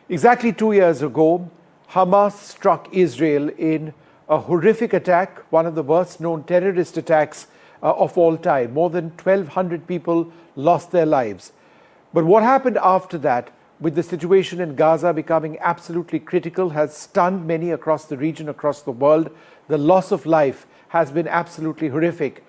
Exactly 2 years ago, Hamas struck Israel in a horrific attack, one of the worst known terrorist attacks of all time. More than 1,200 people lost their lives. But what happened after that, with the situation in Gaza becoming absolutely critical, has stunned many across the region, across the world. The loss of life has been absolutely horrific.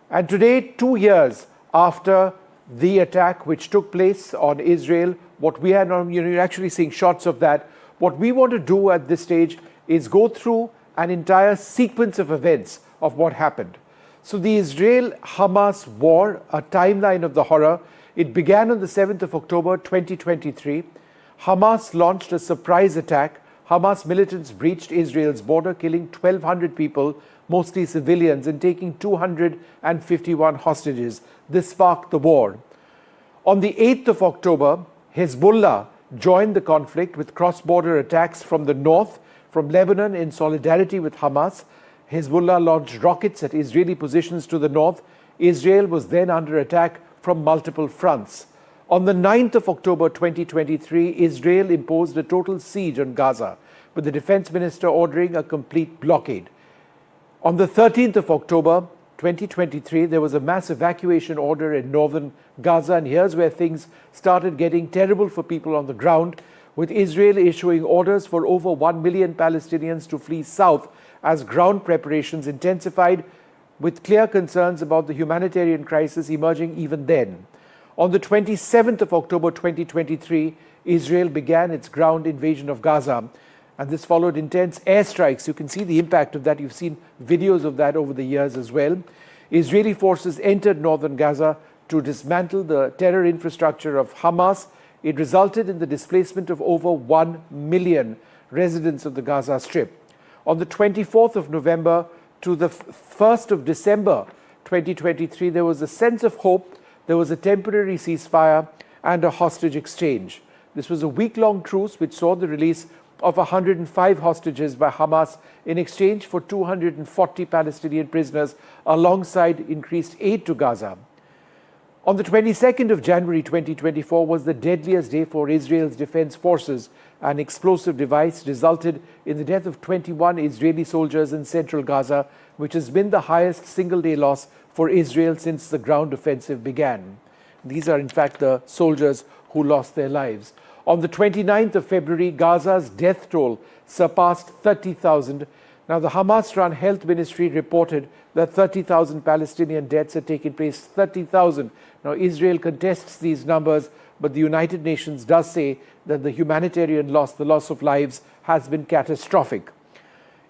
And today, 2 years after the attack which took place on Israel, what we are now, you're actually seeing shots of that. What we want to do at this stage is go through an entire sequence of events of what happened. So the Israel-Hamas war, a timeline of the horror, it began on the 7th of October 2023. Hamas launched a surprise attack. Hamas militants breached Israel's border, killing 1,200 people, mostly civilians, and taking 251 hostages. This sparked the war. On the 8th of October, Hezbollah joined the conflict with cross-border attacks from the north, from Lebanon in solidarity with Hamas. Hezbollah launched rockets at Israeli positions to the north. Israel was then under attack from multiple fronts. On the 9th of October 2023, Israel imposed a total siege on Gaza, with the defense minister ordering a complete blockade. On the 13th of October 2023, there was a mass evacuation order in northern Gaza, and here's where things started getting terrible for people on the ground, with Israel issuing orders for over 1 million Palestinians to flee south as ground preparations intensified, with clear concerns about the humanitarian crisis emerging even then. On the 27th of October 2023, Israel began its ground invasion of Gaza, and this followed intense airstrikes. You can see the impact of that. You've seen videos of that over the years as well. Israeli forces entered northern Gaza to dismantle the terror infrastructure of Hamas. It resulted in the displacement of over 1 million residents of the Gaza Strip. On the 24th of November to the 1st of December 2023, there was a sense of hope. There was a temporary ceasefire and a hostage exchange. This was a week-long truce which saw the release of 105 hostages by Hamas in exchange for 240 Palestinian prisoners, alongside increased aid to Gaza. On the 22nd of January 2024 was the deadliest day for Israel's defense forces. An explosive device resulted in the death of 21 Israeli soldiers in central Gaza, which has been the highest single-day loss for Israel since the ground offensive began. These are, in fact, the soldiers who lost their lives. On the 29th of February, Gaza's death toll surpassed 30,000. Now, the Hamas-run health ministry reported that 30,000 Palestinian deaths had taken place. 30,000. Now, Israel contests these numbers, but the United Nations does say that the humanitarian loss, the loss of lives, has been catastrophic.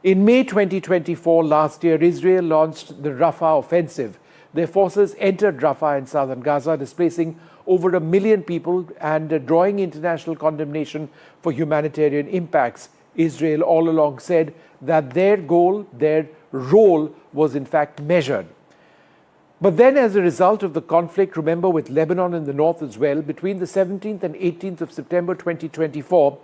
In May 2024, last year, Israel launched the Rafah offensive. Their forces entered Rafah in southern Gaza, displacing over 1 million people and drawing international condemnation for humanitarian impacts. Israel all along said that their goal, their role was in fact measured. But then, as a result of the conflict, remember, with Lebanon in the north as well, between the 17th and 18th of September 2024,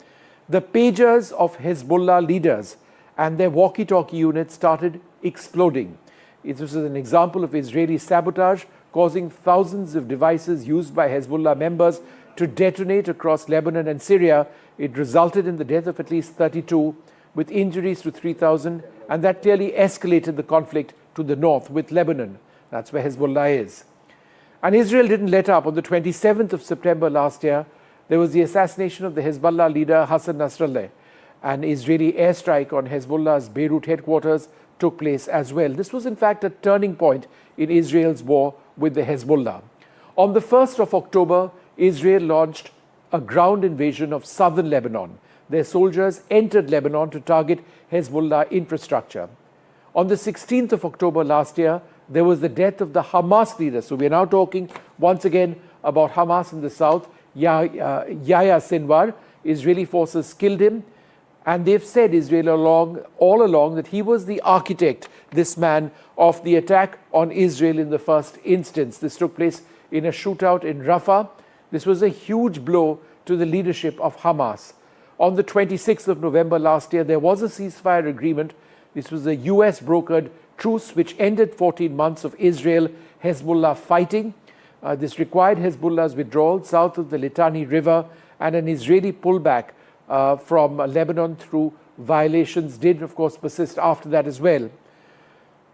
the pagers of Hezbollah leaders and their walkie-talkie units started exploding. This was an example of Israeli sabotage, causing thousands of devices used by Hezbollah members to detonate across Lebanon and Syria. It resulted in the death of at least 32, with injuries to 3,000, and that clearly escalated the conflict to the north with Lebanon. That's where Hezbollah is. And Israel didn't let up. On the 27th of September last year, there was the assassination of the Hezbollah leader Hassan Nasrallah. An Israeli airstrike on Hezbollah's Beirut headquarters took place as well. This was in fact a turning point in Israel's war with the Hezbollah. On the 1st of October, Israel launched a ground invasion of southern Lebanon. Their soldiers entered Lebanon to target Hezbollah infrastructure. On the 16th of October last year, there was the death of the Hamas leader. So we are now talking once again about Hamas in the south. Yahya Sinwar, Israeli forces killed him. And they've said, Israel all along, that he was the architect, this man, of the attack on Israel in the first instance. This took place in a shootout in Rafah. This was a huge blow to the leadership of Hamas. On the 26th of November last year, there was a ceasefire agreement. This was a US-brokered truce which ended 14 months of Israel-Hezbollah fighting. This required Hezbollah's withdrawal south of the Litani River and an Israeli pullback from Lebanon through violations did, of course, persist after that as well.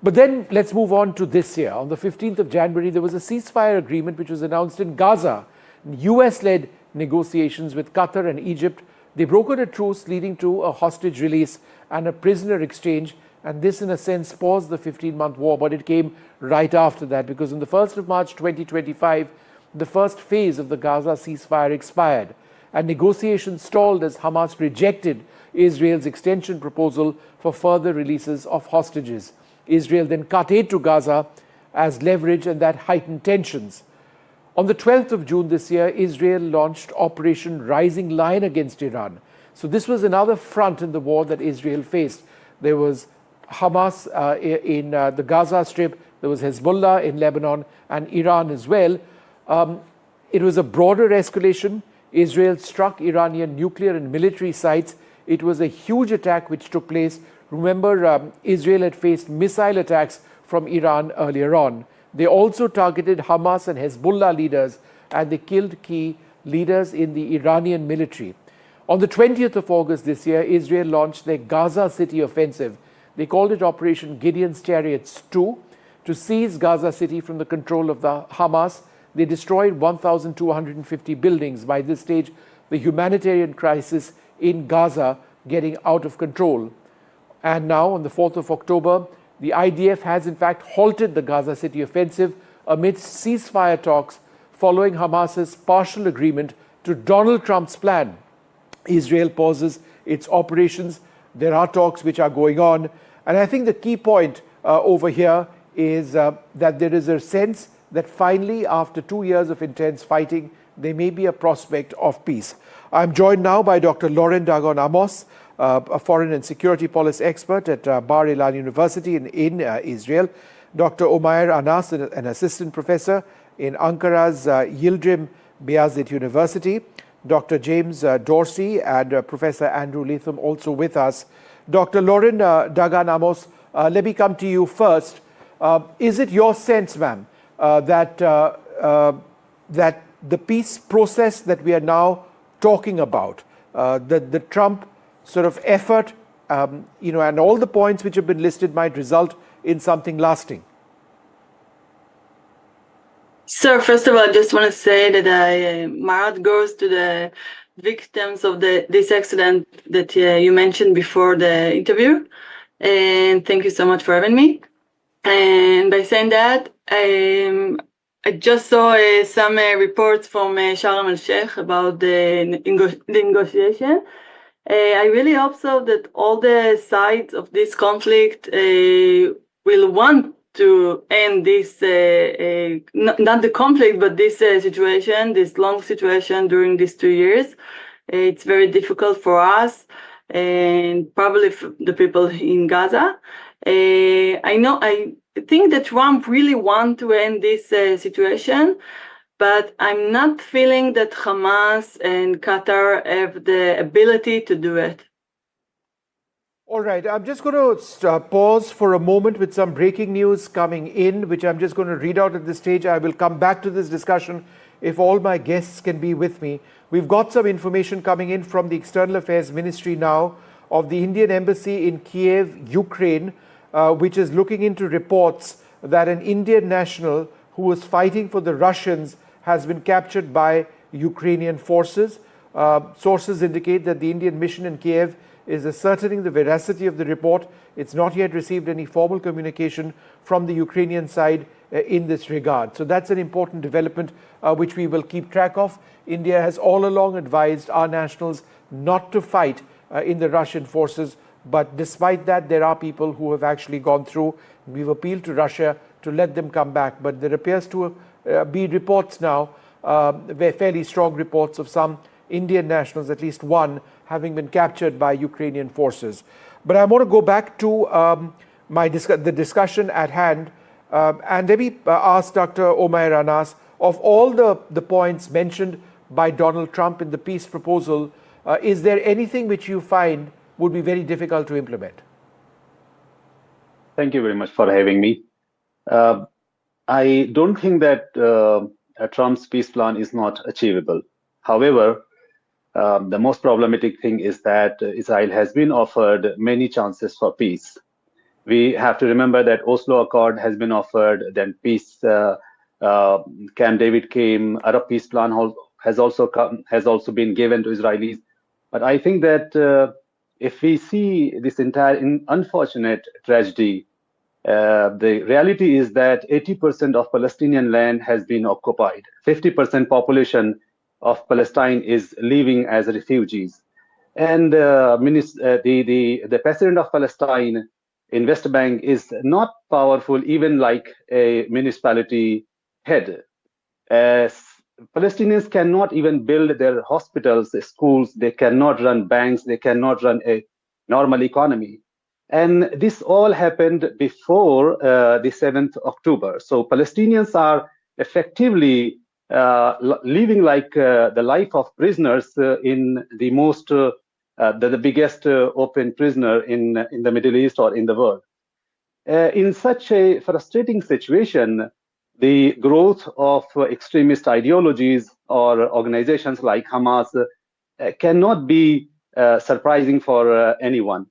But then let's move on to this year. On the 15th of January, there was a ceasefire agreement which was announced in Gaza. US-led negotiations with Qatar and Egypt. They brokered a truce leading to a hostage release and a prisoner exchange. And this, in a sense, paused the 15-month war. But it came right after that, because on the 1st of March 2025, the first phase of the Gaza ceasefire expired. And negotiations stalled as Hamas rejected Israel's extension proposal for further releases of hostages. Israel then cut aid to Gaza as leverage, and that heightened tensions. On the 12th of June this year, Israel launched Operation Rising Lion against Iran. So this was another front in the war that Israel faced. There was Hamas in the Gaza Strip, there was Hezbollah in Lebanon, and Iran as well. It was a broader escalation. Israel struck Iranian nuclear and military sites. It was a huge attack which took place. Remember, Israel had faced missile attacks from Iran earlier on. They also targeted Hamas and Hezbollah leaders, and they killed key leaders in the Iranian military. On the 20th of August this year, Israel launched their Gaza City offensive. They called it Operation Gideon's Chariots 2 to seize Gaza City from the control of the Hamas. They destroyed 1,250 buildings. By this stage, the humanitarian crisis in Gaza getting out of control. And now, on the 4th of October, the IDF has in fact halted the Gaza City offensive amidst ceasefire talks following Hamas's partial agreement to Donald Trump's plan. Israel pauses its operations. There are talks which are going on. And I think the key point over here is that there is a sense that finally, after 2 years of intense fighting, there may be a prospect of peace. I'm joined now by Dr. Lauren Dagon-Amos, a foreign and security policy expert at Bar Ilan University in Israel, Dr. Omair Anas, an assistant professor in Ankara's Yildirim Beyazit University, Dr. James Dorsey, and Professor Andrew Latham also with us. Dr. Lauren Dagon-Amos, let me come to you first. Is it your sense, ma'am, that the peace process that we are now talking about, the Trump sort of effort, and all the points which have been listed might result in something lasting? Sir, first of all, I just want to say that my heart goes to the victims of this accident that you mentioned before the interview. And thank you so much for having me. And by saying that, I just saw some reports from Sharm el-Sheikh about the negotiation. I really hope so that all the sides of this conflict will want to end this, not the conflict, but this situation, this long situation during these 2 years. It's very difficult for us and probably for the people in Gaza. I think that Trump really wants to end this situation, but I'm not feeling that Hamas and Qatar have the ability to do it. All right, I'm just going to pause for a moment with some breaking news coming in, which I'm just going to read out at this stage. I will come back to this discussion if all my guests can be with me. We've got some information coming in from the External Affairs Ministry now of the Indian Embassy in Kiev, Ukraine, which is looking into reports that an Indian national who was fighting for the Russians has been captured by Ukrainian forces. Sources indicate that the Indian mission in Kiev is ascertaining the veracity of the report. It's not yet received any formal communication from the Ukrainian side in this regard. So that's an important development which we will keep track of. India has all along advised our nationals not to fight in the Russian forces, but despite that, there are people who have actually gone through. We've appealed to Russia to let them come back, but there appears to be reports now, fairly strong reports of some Indian nationals, at least one, having been captured by Ukrainian forces. But I want to go back to the discussion at hand, and let me ask Dr. Omair Anas, of all the points mentioned by Donald Trump in the peace proposal, is there anything which you find would be very difficult to implement? Thank you very much for having me. I don't think that Trump's peace plan is not achievable. However, The most problematic thing is that Israel has been offered many chances for peace. We have to remember that Oslo Accord has been offered, then peace, Camp David came, Arab peace plan has also been given to Israelis. But I think that if we see this entire unfortunate tragedy, the reality is that 80% of Palestinian land has been occupied. 50% population of Palestine is living as refugees. And the president of Palestine in West Bank is not powerful, even like a municipality head. Palestinians cannot even build their hospitals, schools, they cannot run banks, they cannot run a normal economy. And this all happened before the 7th October. So Palestinians are effectively living like the life of prisoners in the the biggest open prisoner in the Middle East or in the world. In such a frustrating situation, the growth of extremist ideologies or organizations like Hamas cannot be surprising for anyone.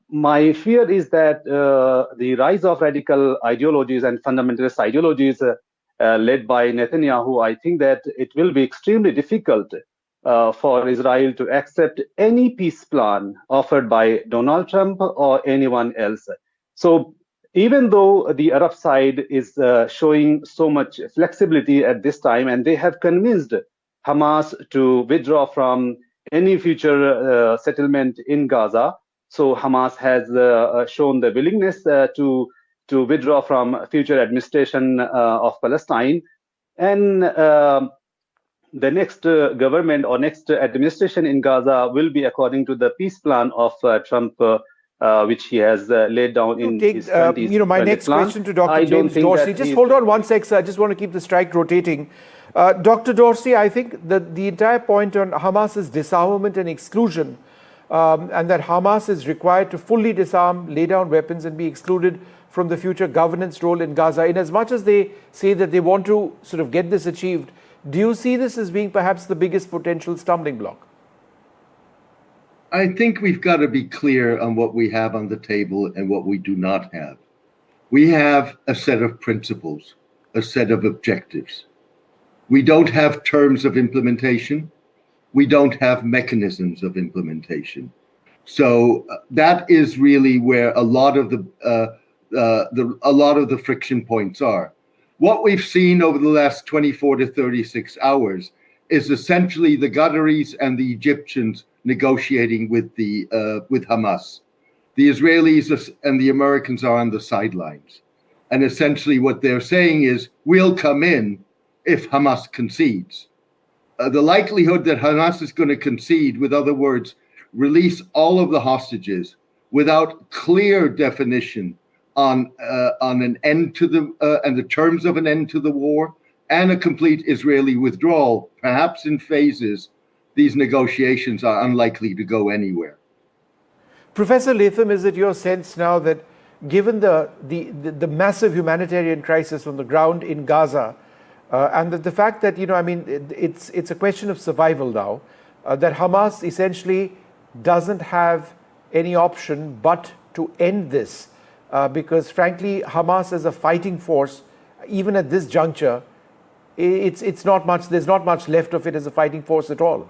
My fear is that the rise of radical ideologies and fundamentalist ideologies led by Netanyahu, I think that it will be extremely difficult for Israel to accept any peace plan offered by Donald Trump or anyone else. So even though the Arab side is showing so much flexibility at this time, and they have convinced Hamas to withdraw from any future settlement in Gaza, so Hamas has shown the willingness to withdraw from future administration of Palestine, and the next government or next administration in Gaza will be according to the peace plan of Trump, which he has laid down in his 20s. My next question to Dr. James Dorsey. Just hold on one sec, sir. I just want to keep the strike rotating. Dr. Dorsey, I think that the entire point on Hamas's disarmament and exclusion, and that Hamas is required to fully disarm, lay down weapons, and be excluded from the future governance role in Gaza. In as much as they say that they want to sort of get this achieved, do you see this as being perhaps the biggest potential stumbling block? I think we've got to be clear on what we have on the table and what we do not have. We have a set of principles, a set of objectives. We don't have terms of implementation. We don't have mechanisms of implementation. So that is really where a lot of the friction points are. What we've seen over the last 24 to 36 hours is essentially the Qataris and the Egyptians negotiating with Hamas. The Israelis and the Americans are on the sidelines. And essentially what they're saying is, we'll come in if Hamas concedes. The likelihood that Hamas is going to concede, with other words, release all of the hostages without clear definition on an end to and the terms of an end to the war and a complete Israeli withdrawal, perhaps in phases, these negotiations are unlikely to go anywhere. Professor Latham, is it your sense now that given the massive humanitarian crisis on the ground in Gaza, and the fact that, it's a question of survival now, that Hamas essentially doesn't have any option but to end this, because frankly, Hamas as a fighting force, even at this juncture, it's not much. There's not much left of it as a fighting force at all.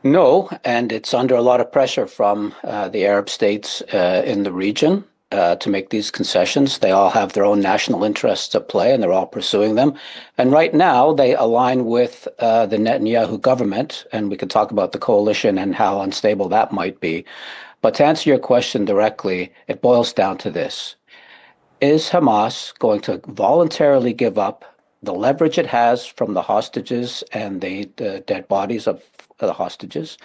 No, and it's under a lot of pressure from the Arab states in the region to make these concessions. They all have their own national interests at play, and they're all pursuing them. And right now, they align with the Netanyahu government, and we can talk about the coalition and how unstable that might be. But to answer your question directly, it boils down to this. Is Hamas going to voluntarily give up the leverage it has from the hostages and the dead bodies of the hostages?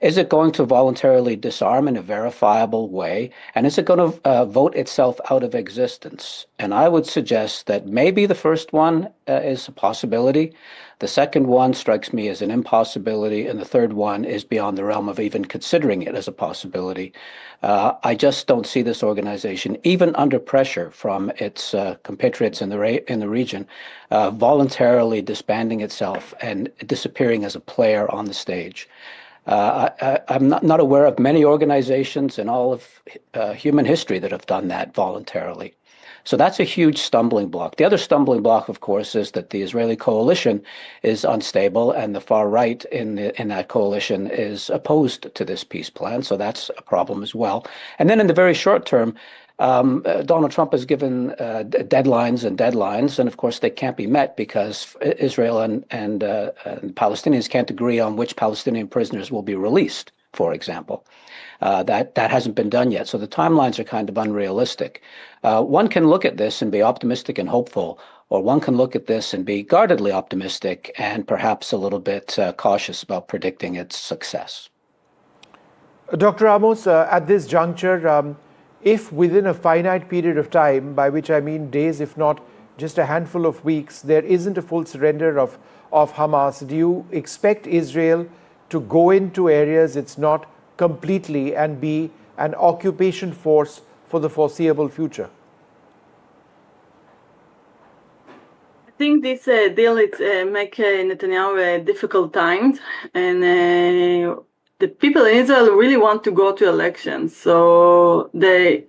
Is it going to voluntarily disarm in a verifiable way? And is it going to vote itself out of existence? And I would suggest that maybe the first one is a possibility. The second one strikes me as an impossibility. And the third one is beyond the realm of even considering it as a possibility. I just don't see this organization, even under pressure from its compatriots in the region, voluntarily disbanding itself and disappearing as a player on the stage. I'm not aware of many organizations in all of human history that have done that voluntarily. So that's a huge stumbling block. The other stumbling block, of course, is that the Israeli coalition is unstable, and the far right in that coalition is opposed to this peace plan. So that's a problem as well. And then in the very short term, Donald Trump has given deadlines, and of course they can't be met because Israel and Palestinians can't agree on which Palestinian prisoners will be released, for example. That hasn't been done yet. So the timelines are kind of unrealistic. One can look at this and be optimistic and hopeful, or one can look at this and be guardedly optimistic and perhaps a little bit cautious about predicting its success. Dr. Amos, at this juncture, if within a finite period of time, by which I mean days, if not just a handful of weeks, there isn't a full surrender of Hamas, do you expect Israel to go into areas it's not completely and be an occupation force for the foreseeable future? I think this deal make Netanyahu difficult times, and the people in Israel really want to go to elections. So this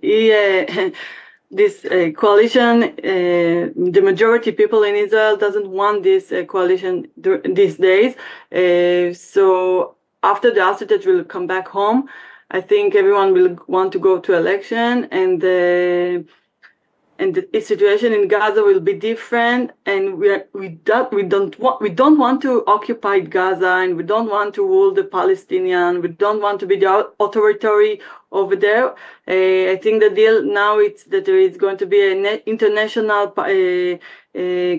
coalition, the majority people in Israel doesn't want this coalition these days. So after the hostage will come back home, I think everyone will want to go to election, and the situation in Gaza will be different. And we don't want to occupy Gaza, and we don't want to rule the Palestinian. We don't want to be the authoritarian over there. I think the deal now is that there is going to be an international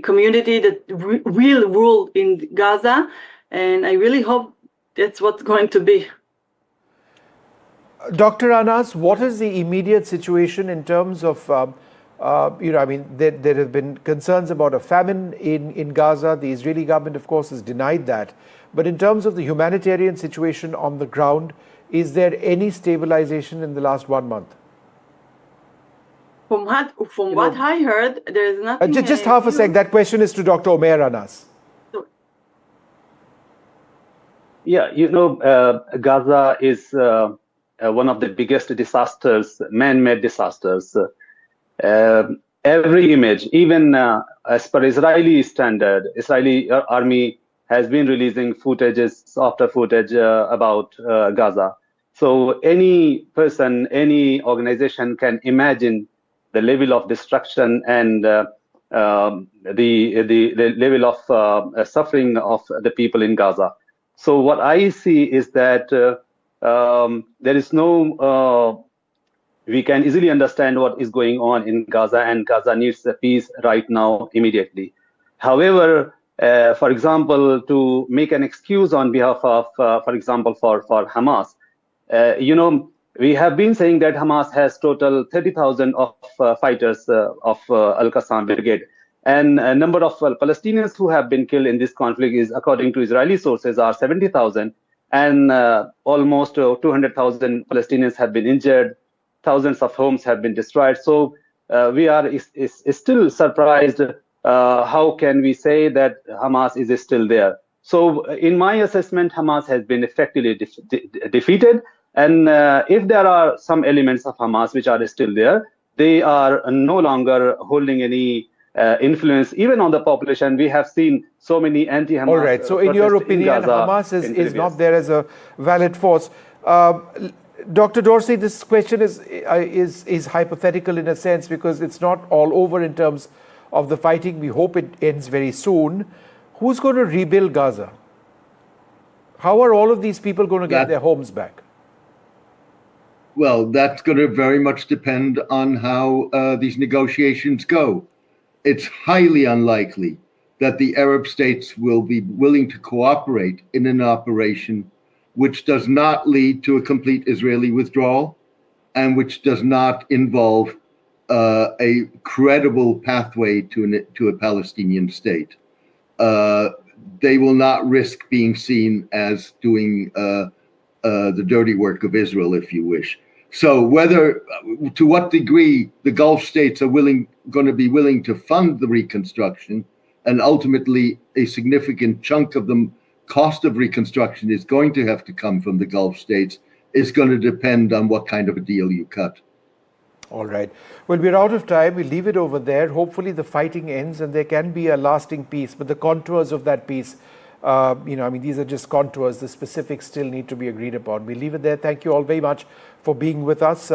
community that will rule in Gaza, and I really hope that's what's going to be. Dr. Anas, what is the immediate situation in terms of, there have been concerns about a famine in Gaza. The Israeli government, of course, has denied that. But in terms of the humanitarian situation on the ground, is there any stabilization in the last 1 month? From what I heard, there is nothing. Just half a sec. That question is to Dr. Omer Anas. Yeah, Gaza is one of the biggest disasters, man-made disasters. Every image, even as per Israeli standard, Israeli army has been releasing footages after footage about Gaza. So any person, any organization can imagine the level of destruction and the level of suffering of the people in Gaza. So what I see is that there is no, we can easily understand what is going on in Gaza, and Gaza needs a peace right now, immediately. However, for example, to make an excuse on behalf of, for example, for Hamas, we have been saying that Hamas has total 30,000 of fighters of Al-Qassam brigade. And a number of Palestinians who have been killed in this conflict is, according to Israeli sources, are 70,000. And almost 200,000 Palestinians have been injured. Thousands of homes have been destroyed. So we are still surprised. How can we say that Hamas is still there? So in my assessment, Hamas has been effectively defeated. And if there are some elements of Hamas which are still there, they are no longer holding any influence even on the population. We have seen so many anti-Hamas. All right. So in your opinion, Hamas is not there as a valid force. Dr. Dorsey, this question is hypothetical in a sense because it's not all over in terms of the fighting. We hope it ends very soon. Who's going to rebuild Gaza? How are all of these people going to get their homes back? Well, that's going to very much depend on how these negotiations go. It's highly unlikely that the Arab states will be willing to cooperate in an operation which does not lead to a complete Israeli withdrawal and which does not involve a credible pathway to a Palestinian state. They will not risk being seen as doing the dirty work of Israel, if you wish. So to what degree the Gulf states are going to be willing to fund the reconstruction, and ultimately a significant chunk of the cost of reconstruction is going to have to come from the Gulf states, is going to depend on what kind of a deal you cut. All right. Well, we're out of time. We'll leave it over there. Hopefully the fighting ends and there can be a lasting peace. But the contours of that peace, these are just contours. The specifics still need to be agreed upon. We'll leave it there. Thank you all very much for being with us.